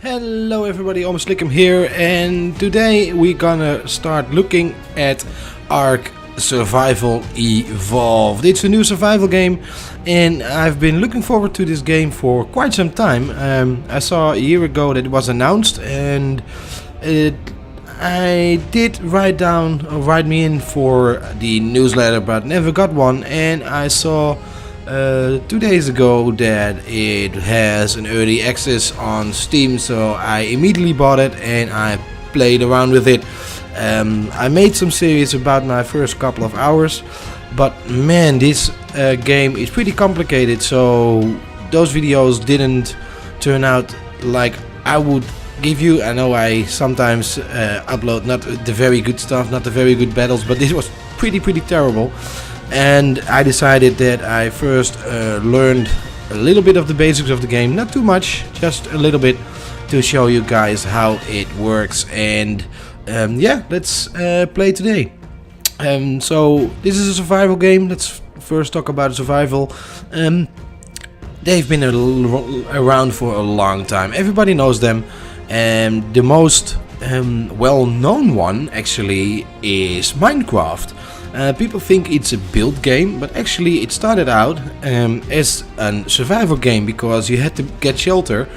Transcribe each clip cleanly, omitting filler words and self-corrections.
Hello everybody, Almost Slickum here, and today we're gonna start looking at ARK Survival Evolved. It's a new survival game and I've been looking forward to this game for quite some time. I saw a year ago that it was announced, and I did write me in for the newsletter but never got one, and I saw 2 days ago that it has an early access on Steam, so I immediately bought it and I played around with it. I made some series about my first couple of hours, but man, this game is pretty complicated, so those videos didn't turn out like I would give you. I know I sometimes upload not the very good stuff, not the very good battles, but this was pretty terrible. And I decided that I first learned a little bit of the basics of the game, not too much, just a little bit, to show you guys how it works. And yeah, let's play today. So this is a survival game. Let's first talk about survival. They've been around for a long time. Everybody knows them. And the most well-known one actually is Minecraft. People think it's a build game, but actually it started out as a survival game, because you had to get shelter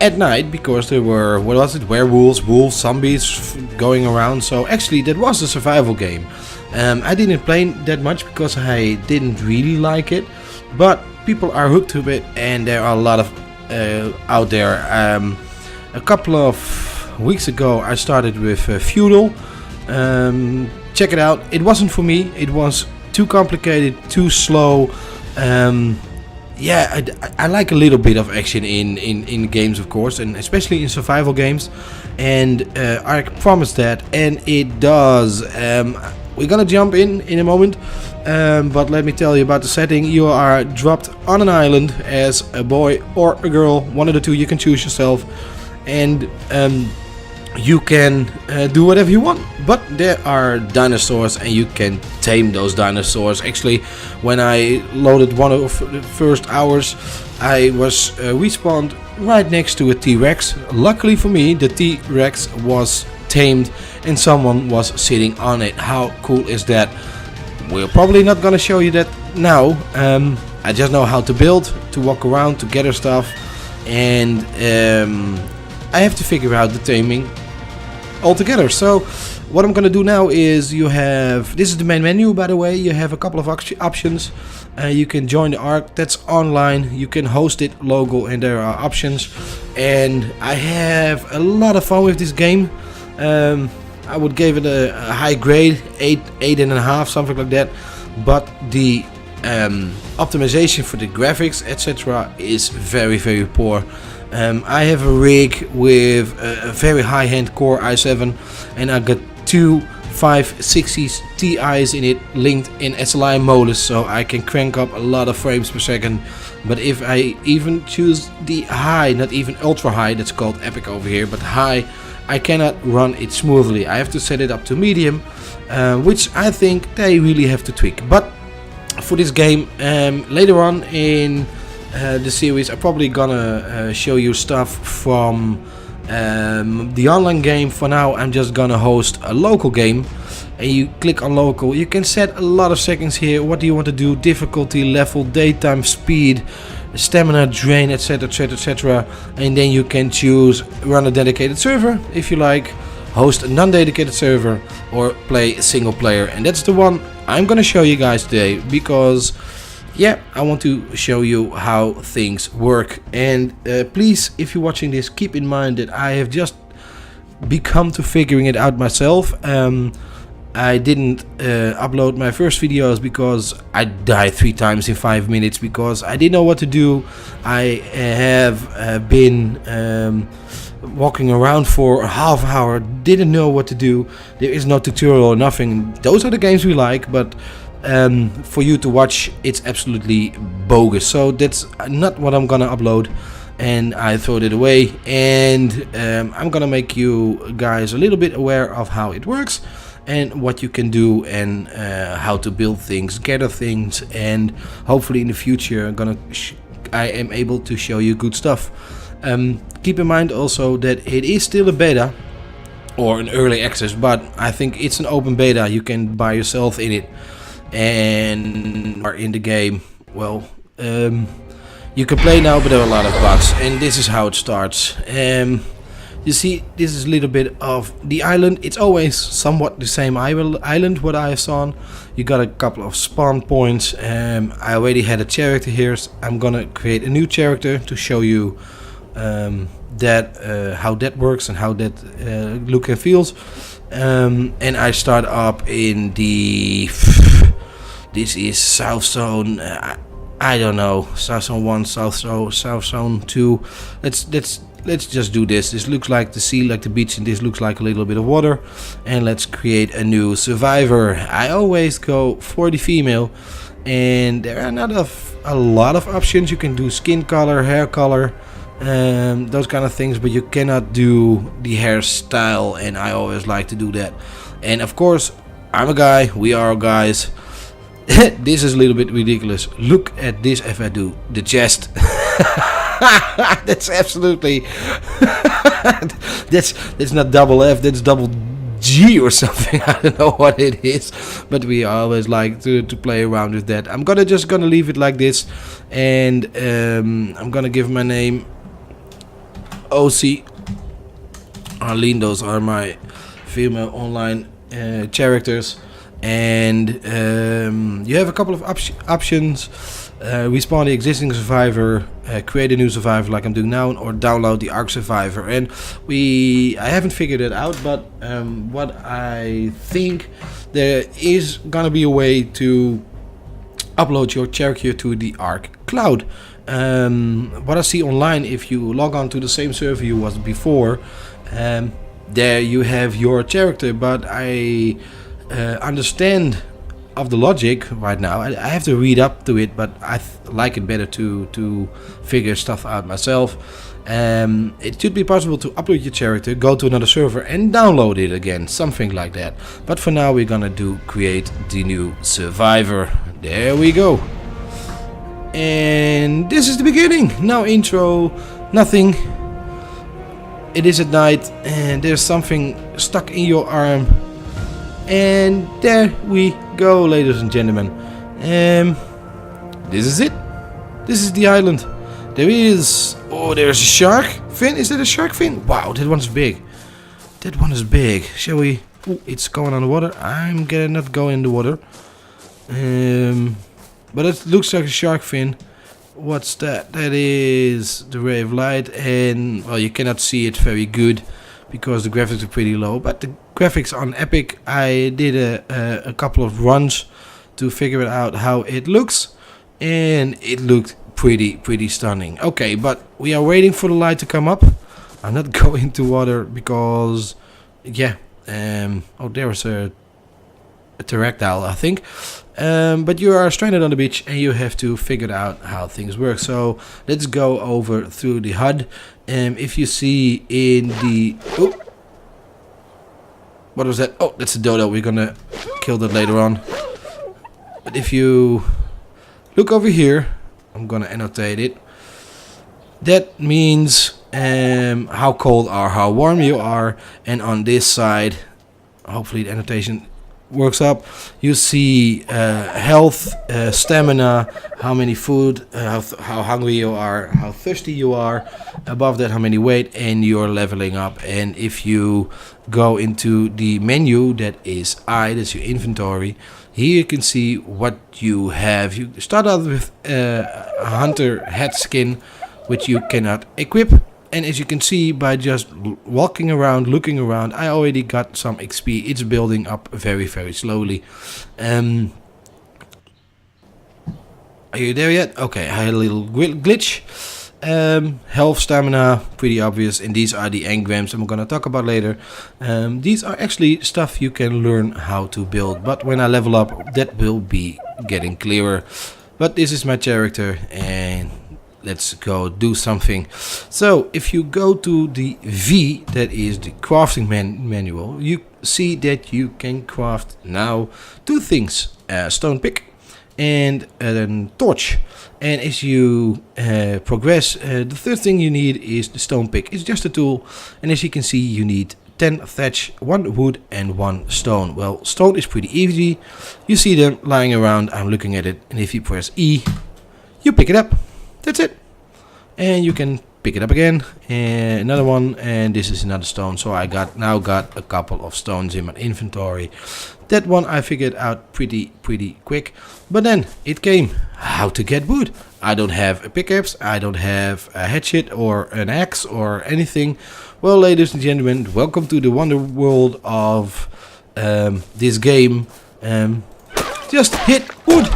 at night because there were, what was it, werewolves, wolves, zombies going around. So actually that was a survival game. I didn't play that much because I didn't really like it, but people are hooked to it and there are a lot of out there. A couple of weeks ago I started with Feudal. Check it out. It wasn't for me. It was too complicated, too slow. Yeah, I like a little bit of action in games, of course, and especially in survival games. And ARK promised that, and it does. We're gonna jump in a moment, but let me tell you about the setting. You are dropped on an island as a boy or a girl, one of the two. You can choose yourself, and you can do whatever you want, but there are dinosaurs and you can tame those dinosaurs. Actually, when I loaded one of the first hours, I was respawned right next to a T-Rex. Luckily for me, the T-Rex was tamed and someone was sitting on it. How cool is that? We're probably not gonna show you that now. I just know how to build, to walk around, to gather stuff, and I have to figure out the taming altogether. So what I'm gonna do now is, you have, this is the main menu, by the way. You have a couple of options. You can join the ARK, that's online. You can host it, logo, and there are options. And I have a lot of fun with this game. I would give it a high grade, 8.5, something like that. But the optimization for the graphics, etc., is very poor. I have a rig with a very high-end Core i7, and I got two 560 Ti's in it, linked in SLI modus, so I can crank up a lot of frames per second. But if I even choose the high, not even ultra high, that's called epic over here, but high, I cannot run it smoothly. I have to set it up to medium, which I think they really have to tweak. But for this game, later on in the series, I'm probably gonna show you stuff from the online game. For now, I'm just gonna host a local game, and you click on local. You can set a lot of settings here. What do you want to do? Difficulty level, daytime speed, stamina drain, etc, etc, and then you can choose run a dedicated server if you like, host a non-dedicated server, or play a single player. And that's the one I'm gonna show you guys today, because yeah, I want to show you how things work. And please, if you're watching this, keep in mind that I have just become to figuring it out myself. I didn't upload my first videos because I died 3 times in 5 minutes, because I didn't know what to do. I have been walking around for a half hour, didn't know what to do. There is no tutorial or nothing. Those are the games we like, but for you to watch, it's absolutely bogus. So that's not what I'm gonna upload, and I throwed it away. And I'm gonna make you guys a little bit aware of how it works and what you can do, and how to build things, gather things, and hopefully in the future I am able to show you good stuff. Keep in mind also that it is still a beta or an early access, but I think it's an open beta. You can buy yourself in it and are in the game. Well, you can play now, but there are a lot of bugs, and this is how it starts. You see, this is a little bit of the island. It's always somewhat the same island what I saw. You got a couple of spawn points. I already had a character here. So I'm gonna create a new character to show you how that works and how that look and feels. And I start up in the this is South Zone. I don't know, South Zone 1, South Zone 2. Let's just do this. This looks like the sea, like the beach, and this looks like a little bit of water. And let's create a new survivor. I always go for the female, and there are not a lot of options. You can do skin color, hair color, those kind of things, but you cannot do the hairstyle, and I always like to do that. And of course, I'm a guy, we are guys. This is a little bit ridiculous. Look at this if I do the chest. That's absolutely that's not double F, that's double G or something. I don't know what it is, but we always like to play around with that. I'm just gonna leave it like this, and I'm gonna give my name OC Arlene. Those are my female online characters. And you have a couple of options. Respawn the existing survivor, create a new survivor like I'm doing now, or download the ARK Survivor. And I haven't figured it out, but what I think, there is gonna be a way to upload your character to the ARK cloud. What I see online, if you log on to the same server you was before, there you have your character, but I understand of the logic right now. I have to read up to it, but I like it better to figure stuff out myself. It should be possible to upload your character, go to another server and download it again, something like that. But for now we're gonna create the new survivor. There we go. And this is the beginning. No intro, nothing. It is at night and there's something stuck in your arm. And there we go, ladies and gentlemen. This is it. This is the island. There's a shark fin. Is that a shark fin? Wow, that one's big. That one is big. Shall we? Ooh, it's going on the water. I'm gonna not go in the water. But it looks like a shark fin. What's that? That is the ray of light, and well, you cannot see it very good because the graphics are pretty low, but the graphics on Epic, I did a couple of runs to figure out how it looks, and it looked pretty stunning. Okay, but we are waiting for the light to come up. I'm not going to water because, yeah, oh, there's a pterodactyl, I think. But you are stranded on the beach and you have to figure out how things work. So let's go over through the HUD. If you see in the... Oh, what was that? Oh, that's a dodo. We're gonna kill that later on. But if you look over here, I'm gonna annotate it. That means how cold or how warm you are. And on this side, hopefully the annotation works up, you see health, stamina, how many food, how hungry you are, how thirsty you are, above that how many weight, and you're leveling up. And if you go into the menu, that is that's your inventory, here you can see what you have. You start out with a hunter head skin, which you cannot equip. And as you can see, by just walking around, looking around, I already got some XP. It's building up very slowly. Are you there yet? Okay, I had a little glitch. Health, stamina, pretty obvious. And these are the engrams I'm going to talk about later. These are actually stuff you can learn how to build. But when I level up, that will be getting clearer. But this is my character, and let's go do something. So if you go to the V, that is the crafting manual, you see that you can craft now two things: a stone pick and a torch. And as you progress, the third thing you need is the stone pick. It's just a tool, and as you can see, you need 10 thatch, 1 wood and 1 stone. Well, stone is pretty easy. You see them lying around. I'm looking at it, and if you press E, you pick it up. That's it. And you can pick it up again, and another one, and this is another stone. So I now got a couple of stones in my inventory. That one I figured out pretty quick. But then it came how to get wood. I don't have a pickaxe, I don't have a hatchet or an axe or anything. Well, ladies and gentlemen, welcome to the wonder world of this game. Just hit wood,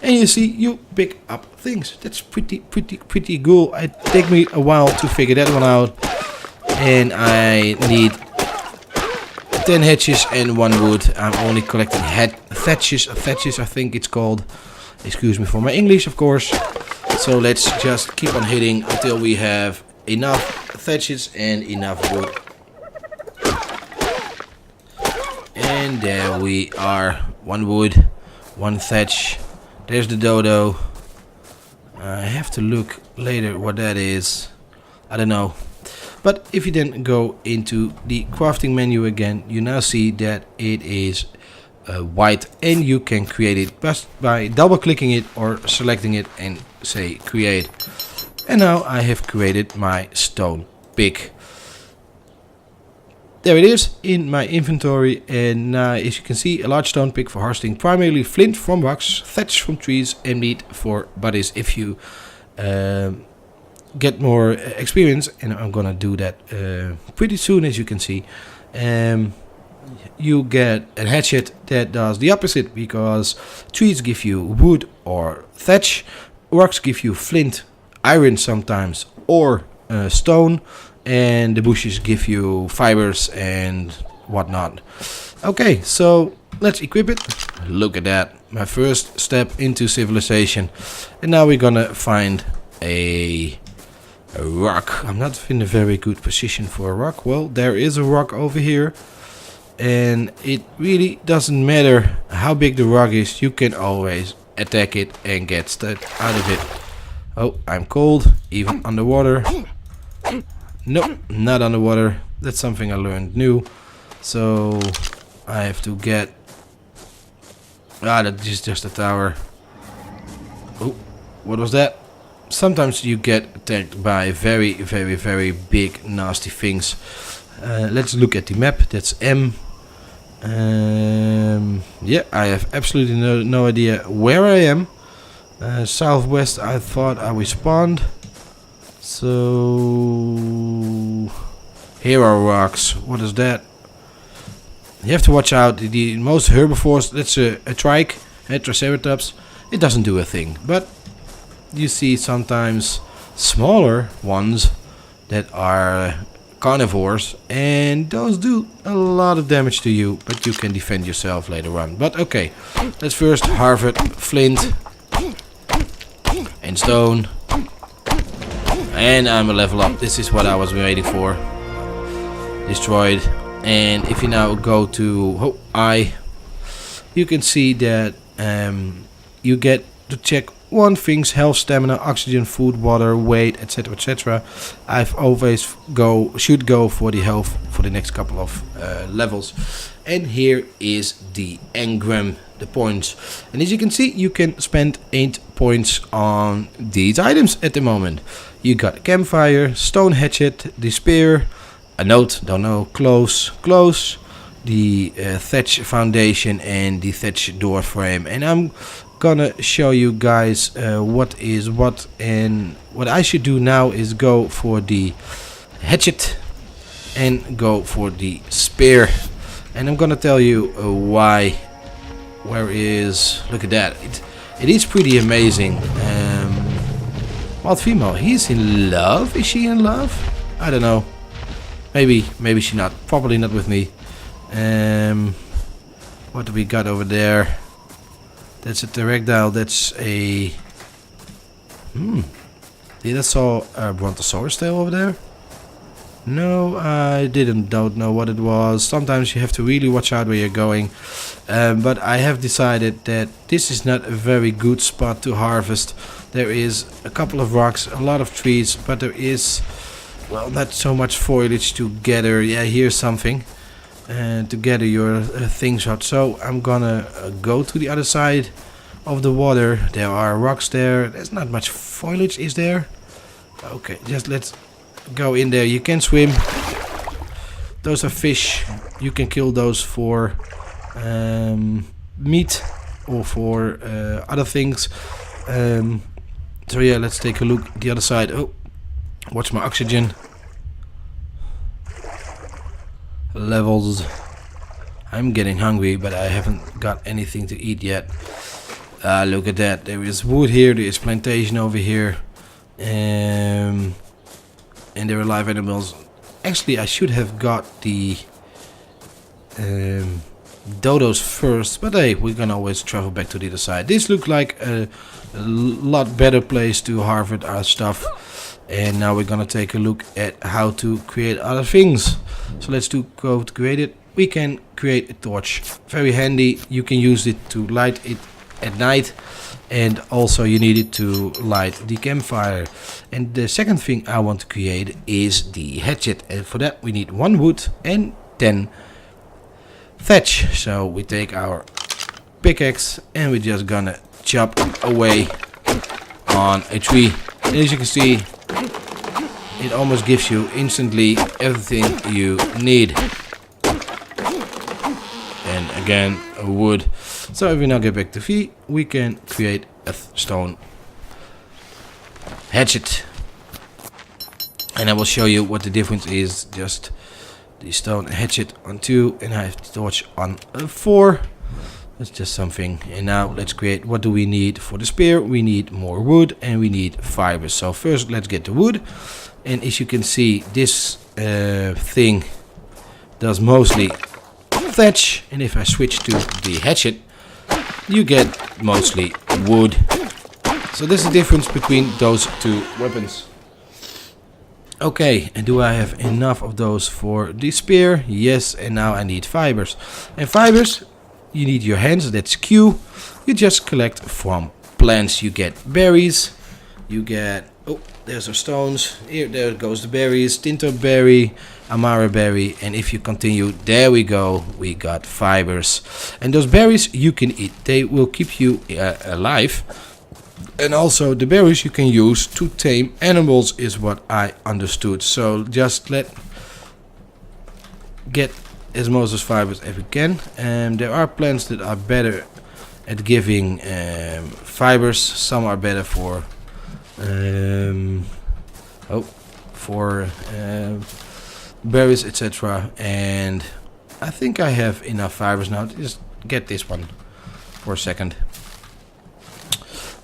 and you see you pick up things. That's pretty cool. It took me a while to figure that one out, and I need 10 hatches and 1 wood. I'm only collecting thatches I think it's called. Excuse me for my English, of course. So let's just keep on hitting until we have enough thatches and enough wood. And there we are. 1 wood, 1 thatch. There's the dodo. I have to look later what that is. I don't know. But if you then go into the crafting menu again, you now see that it is white, and you can create it just by double clicking it or selecting it and say create. And now I have created my stone pick. There it is in my inventory, and as you can see, a large stone pick for harvesting primarily flint from rocks, thatch from trees, and meat for buddies if you get more experience, and I'm gonna do that pretty soon. As you can see, you get a hatchet that does the opposite, because trees give you wood or thatch, rocks give you flint, iron sometimes, or stone, and the bushes give you fibers and whatnot. Okay, so let's equip it. Look at that, my first step into civilization. And now we're gonna find a rock. I'm not in a very good position for a rock. Well, there is a rock over here, and it really doesn't matter how big the rock is, you can always attack it and get stuck out of it. Oh, I'm cold, even underwater. Nope, not underwater. That's something I learned new. So I have to get... that is just a tower. Oh, what was that? Sometimes you get attacked by very big nasty things. Let's look at the map. That's M. Yeah, I have absolutely no idea where I am. Southwest, I thought I respawned. So here are rocks. What is that? You have to watch out. The most herbivores, that's a trike, a Triceratops. It doesn't do a thing, but you see sometimes smaller ones that are carnivores, and those do a lot of damage to you, but you can defend yourself later on. But okay, let's first harvest flint and stone, and I'm a level up. This is what I was waiting for. Destroyed. And if you now go to I, you can see that you get to check one thing's health, stamina, oxygen, food, water, weight, etc, etc. I've always should go for the health for the next couple of levels. And here is the engram, the points. And as you can see, you can spend 8 points on these items at the moment. You got a campfire, stone hatchet, the spear, a note, don't know, close, the thatch foundation, and the thatch door frame. And I'm gonna show you guys what is what, and what I should do now is go for the hatchet and go for the spear, and I'm gonna tell you why. Where is, look at that, it is pretty amazing. Wild female, he's in love. Is she in love? I don't know, maybe she not, probably not with me. What do we got over there? That's a pterodactyl. That's a... Did I saw a brontosaurus tail over there? No, I don't know what it was. Sometimes you have to really watch out where you're going. But I have decided that this is not a very good spot to harvest. There is a couple of rocks, a lot of trees, but there is, well, not so much foliage to gather. Yeah, here's something. To gather your things out. So I'm gonna go to the other side of the water. There are rocks there. There's not much foliage, is there? Okay, just let's go in there. You can swim. Those are fish. You can kill those for meat or for other things. So yeah, let's take a look at the other side. Oh, watch my oxygen levels. I'm getting hungry, but I haven't got anything to eat yet. Look at that. There is wood here. There is plantation over here. And there are live animals. Actually, I should have got the Dodos first, but hey, we can always travel back to the other side. This looks like a lot better place to harvest our stuff. And now we're gonna take a look at how to create other things. So let's go to create it. We can create a torch. Very handy. You can use it to light it at night. And also you need it to light the campfire. And the second thing I want to create is the hatchet. And for that we need 1 wood and 10 thatch. So we take our pickaxe and we're just gonna chop away on a tree. And as you can see, it almost gives you instantly everything you need. And again, wood. So if we now get back to V, we can create a stone hatchet. And I will show you what the difference is. Just the stone hatchet on 2 and I have the torch on 4. That's just something. And now let's create, what do we need for the spear? We need more wood and we need fibers. So first let's get the wood. And as you can see, this thing does mostly thatch. And if I switch to the hatchet, you get mostly wood. So there's a difference between those two weapons. Okay, and do I have enough of those for the spear? Yes, and now I need fibers. And fibers, you need your hands, that's Q. You just collect from plants. You get berries, you get, oh, there's our stones. Here, there goes the berries, tinto berry, amara berry, and if you continue, there we go, we got fibers. And those berries you can eat, they will keep you alive. And also the berries you can use to tame animals is what I understood. So just get as most of fibers as we can. And there are plants that are better at giving fibers. Some are better for berries, etc. And I think I have enough fibers now to just get this one for a second.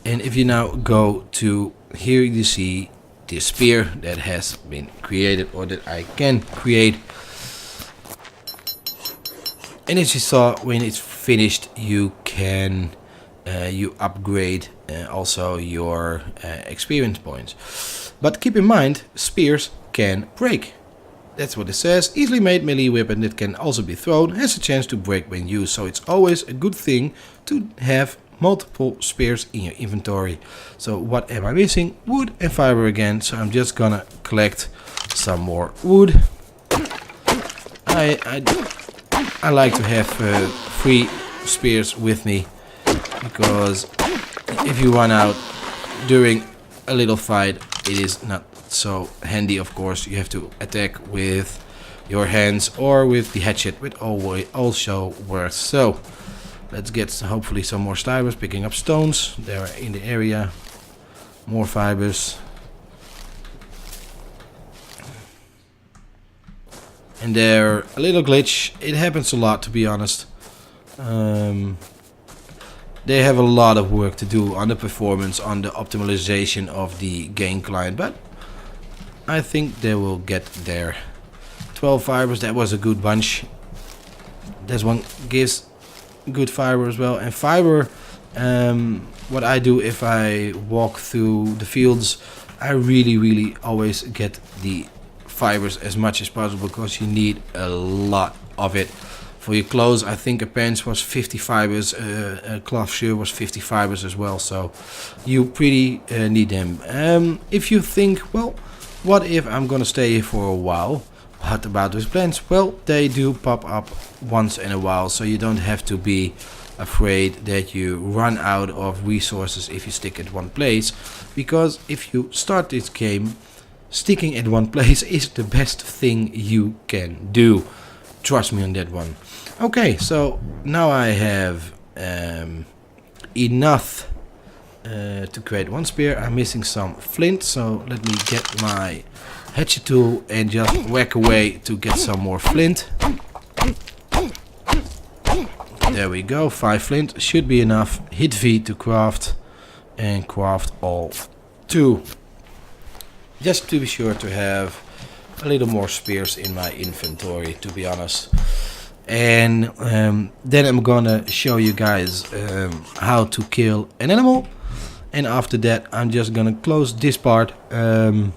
And if you now go to here, you see the spear that has been created, or that I can create. And as you saw, when it's finished, you can you upgrade also your experience points. But keep in mind, spears can break. That's what it says. Easily made melee weapon that can also be thrown, has a chance to break when used. So it's always a good thing to have multiple spears in your inventory. So what am I missing? Wood and fiber again. So I'm just gonna collect some more wood. I like to have 3 spears with me, because if you run out during a little fight, it is not so handy. Of course, you have to attack with your hands or with the hatchet, which also works. So let's get hopefully some more fibers, picking up stones. They're in the area. More fibers. And they're a little glitch. It happens a lot, to be honest. They have a lot of work to do on the performance, on the optimization of the game client, but I think they will get there. 12 fibers, that was a good bunch. This one gives good fiber as well. And fiber, what I do if I walk through the fields, I really always get the fibers as much as possible, because you need a lot of it. For your clothes, I think a pants was 50 fibers, a cloth shirt was 50 fibers as well, so you pretty need them. If you think, well, what if I'm gonna stay here for a while? What about those plants? Well, they do pop up once in a while, so you don't have to be afraid that you run out of resources if you stick at one place, because if you start this game, sticking at one place is the best thing you can do. Trust me on that one. Okay, so now I have enough to create one spear. I'm missing some flint, so let me get my hatchet tool and just whack away to get some more flint. There we go, 5 flint should be enough. Hit V to craft, and craft all 2. Just to be sure to have a little more spears in my inventory, to be honest. And then I'm gonna show you guys how to kill an animal, and after that I'm just gonna close this part. I'll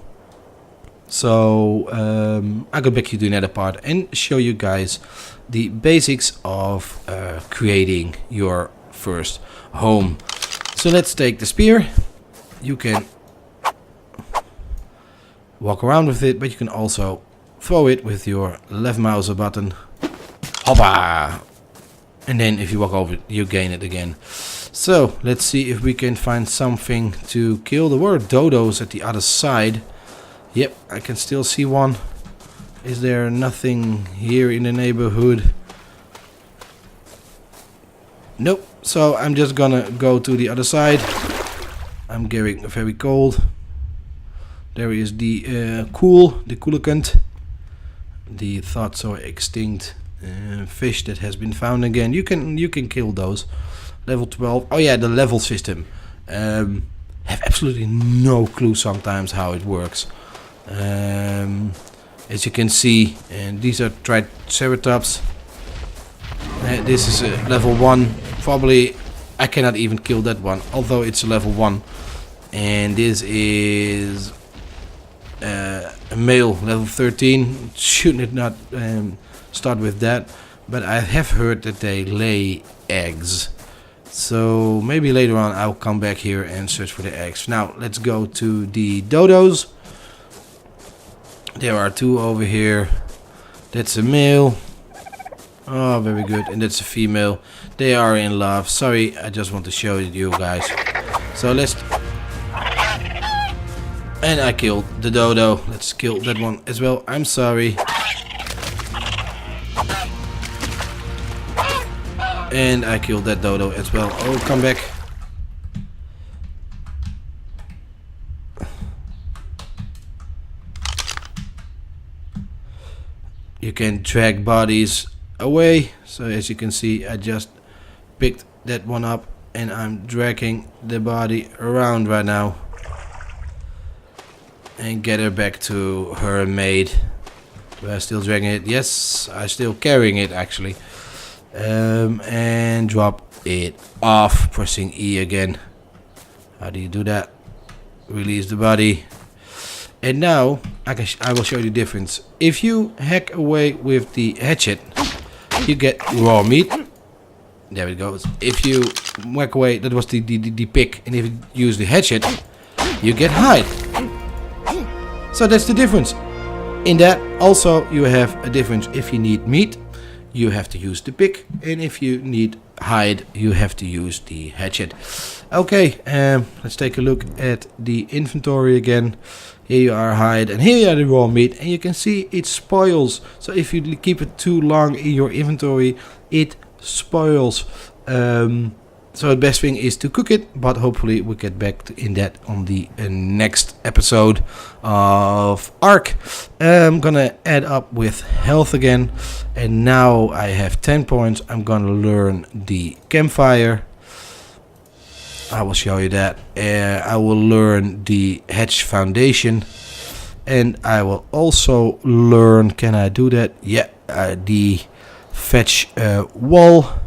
go back to the nether part and show you guys the basics of creating your first home. So let's take the spear. You can walk around with it, but you can also throw it with your left mouse button. Hoppa! And then if you walk over it, you gain it again. So let's see if we can find something to kill. There were dodos at the other side. Yep, I can still see one. Is there nothing here in the neighborhood? Nope. So I'm just gonna go to the other side. I'm getting very cold. There is the coelacanth, the thought so extinct fish that has been found again. You can kill those. Level 12. Oh yeah, the level system. Have absolutely no clue sometimes how it works. As you can see, and these are Triceratops. This is level 1. Probably I cannot even kill that one, although it's a level 1. And this is a male, level 13. Shouldn't it not start with that? But I have heard that they lay eggs. So maybe later on I'll come back here and search for the eggs. Now let's go to the dodos. There are 2 over here. That's a male. Oh, very good. And that's a female. They are in love. Sorry, I just want to show you guys. So let's... And I killed the dodo. Let's kill that one as well. I'm sorry. And I killed that dodo as well. Oh, come back. You can drag bodies away. So as you can see, I just picked that one up and I'm dragging the body around right now. And get her back to her mate. Do I still dragging it? Yes, I'm still carrying it actually. And drop it off, pressing E again. How do you do that? Release the body. And now I will show you the difference. If you hack away with the hatchet, you get raw meat. There it goes. If you whack away, that was the pick, and if you use the hatchet, you get hide. So that's the difference. In that also you have a difference. If you need meat, you have to use the pick, and if you need hide, you have to use the hatchet. Okay, let's take a look at the inventory again. Here you are hide, and here you are the raw meat, and you can see it spoils. So if you keep it too long in your inventory, it spoils. So the best thing is to cook it, but hopefully we'll get back to in that on the next episode of ARK. I'm gonna add up with health again, and now I have 10 points. I'm gonna learn the campfire. I will show you that. I will learn the hatch foundation, and I will also learn, can I do that? Yeah, the fetch wall.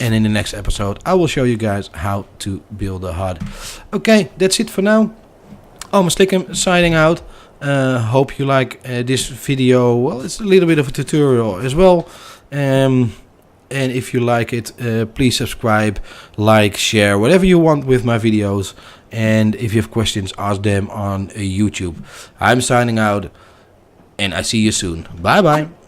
And in the next episode I will show you guys how to build a hut. Okay, that's it for now. Almost Slickum signing out. Hope you like this video. Well, it's a little bit of a tutorial as well. And if you like it, please subscribe, like, share, whatever you want with my videos. And if you have questions, ask them on YouTube. I'm signing out, and I see you soon. Bye bye.